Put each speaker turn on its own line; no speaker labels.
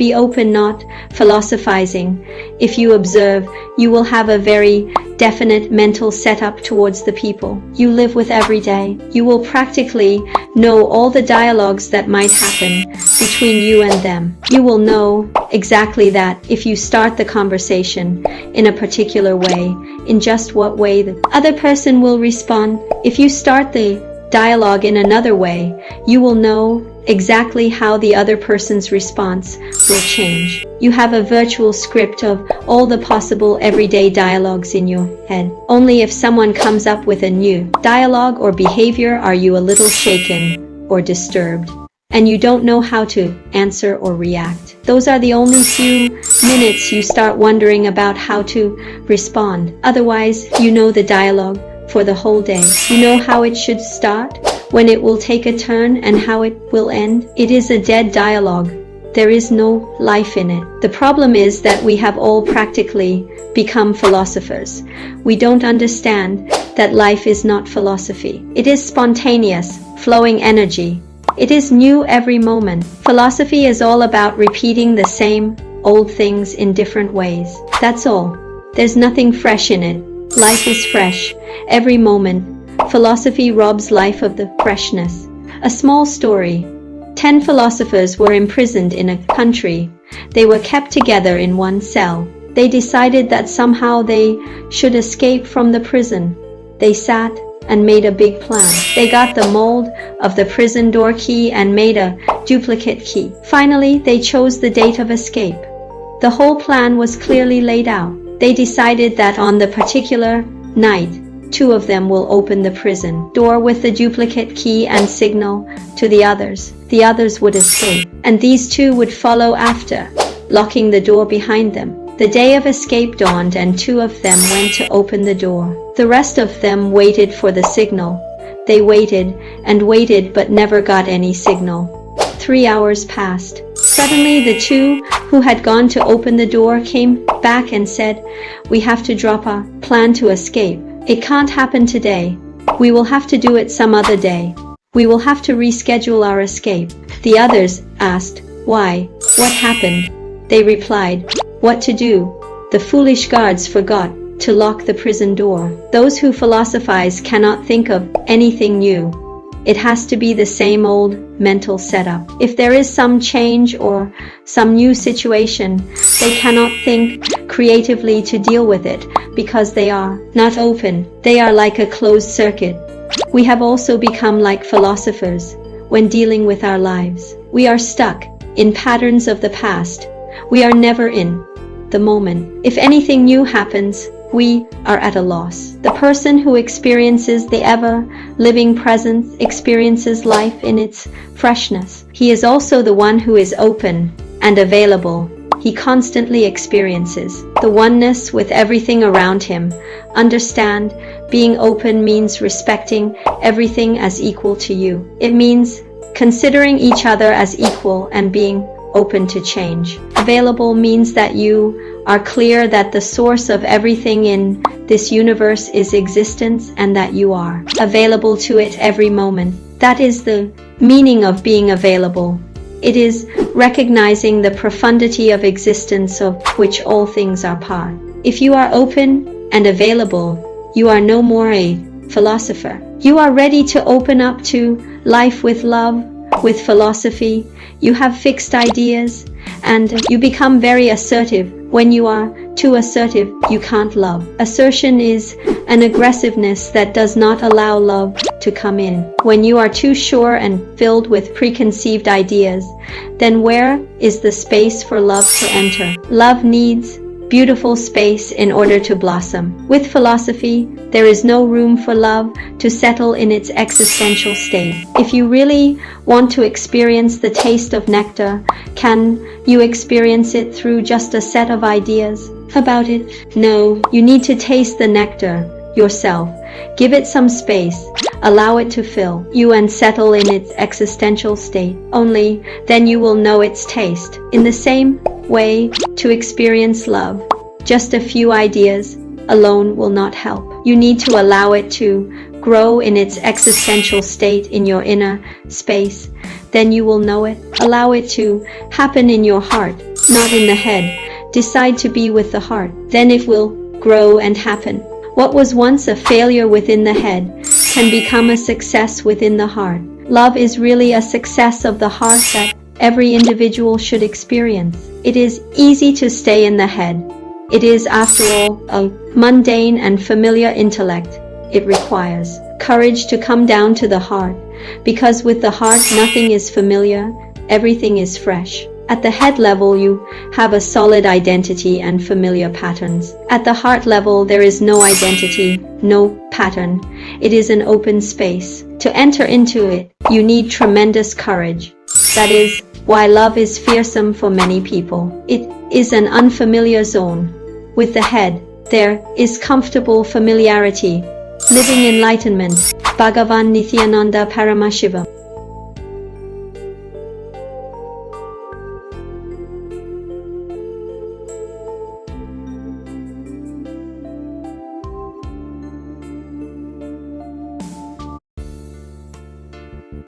Be open, not philosophizing. If you observe, you will have a very definite mental setup towards the people you live with every day. You will practically know all the dialogues that might happen between you and them. You will know exactly that if you start the conversation in a particular way, in just what way the other person will respond. If you start the dialogue in another way, you will know exactly how the other person's response will change. You have a virtual script of all the possible everyday dialogues in your head. Only if someone comes up with a new dialogue or behavior are you a little shaken or disturbed, and you don't know how to answer or react. Those are the only few minutes you start wondering about how to respond. Otherwise, you know the dialogue for the whole day. You know how it should start, when it will take a turn, and how it will end. It is a dead dialogue. There is no life in it. The problem is that we have all practically become philosophers. We don't understand that life is not philosophy. It is spontaneous, flowing energy. It is new every moment. Philosophy is all about repeating the same old things in different ways. That's all. There's nothing fresh in it. Life is fresh every moment. Philosophy robs life of the freshness. A small story. 10 philosophers were imprisoned in a country. They were kept together in one cell. They decided that somehow they should escape from the prison. They sat and made a big plan. They got the mold of the prison door key and made a duplicate key. Finally, they chose the date of escape. The whole plan was clearly laid out. They decided that on the particular night, 2 of them will open the prison door with the duplicate key and signal to the others. The others would escape, and these 2 would follow after, locking the door behind them. The day of escape dawned, and 2 of them went to open the door. The rest of them waited for the signal. They waited and waited but never got any signal. 3 hours passed. Suddenly the 2 who had gone to open the door came back and said, "We have to drop our plan to escape. It can't happen today. We will have to do it some other day. We will have to reschedule our escape." The others asked, "Why? What happened?" They replied, "What to do? The foolish guards forgot to lock the prison door." Those who philosophize cannot think of anything new. It has to be the same old mental setup. If there is some change or some new situation, they cannot think creatively to deal with it because they are not open. They are like a closed circuit. We have also become like philosophers when dealing with our lives. We are stuck in patterns of the past. We are never in the moment. If anything new happens, we are at a loss. The person who experiences the ever-living present experiences life in its freshness. He is also the one who is open and available. He constantly experiences the oneness with everything around him. Understand, being open means respecting everything as equal to you. It means considering each other as equal and being open to change. Available means that you are clear that the source of everything in this universe is existence and that you are available to it every moment. That is the meaning of being available. It is recognizing the profundity of existence of which all things are part. If you are open and available, you are no more a philosopher. You are ready to open up to life with love, with philosophy. You have fixed ideas, and you become very assertive. When you are too assertive, you can't love. Assertion is an aggressiveness that does not allow love to come in. When you are too sure and filled with preconceived ideas, then where is the space for love to enter? Love needs beautiful space in order to blossom. With philosophy, there is no room for love to settle in its existential state. If you really want to experience the taste of nectar, can you experience it through just a set of ideas about it? No, you need to taste the nectar yourself. Give it some space. Allow it to fill you and settle in its existential state. Only then you will know its taste. In the same way, to experience love, just a few ideas alone will not help. You need to allow it to grow in its existential state in your inner space. Then you will know it. Allow it to happen in your heart. not in the head. Decide to be with the heart. Then it will grow and happen. What was once a failure within the head can become a success within the heart. Love is really a success of the heart that every individual should experience. It is easy to stay in the head. It is, after all, a mundane and familiar intellect. It requires courage to come down to the heart, because with the heart nothing is familiar, everything is fresh. At the head level you have a solid identity and familiar patterns. At the heart level there is no identity, no pattern. It is an open space. To enter into it, you need tremendous courage. That is why love is fearsome for many people. It is an unfamiliar zone. With the head, there is comfortable familiarity. Living Enlightenment, Bhagavan Nityananda Paramashiva.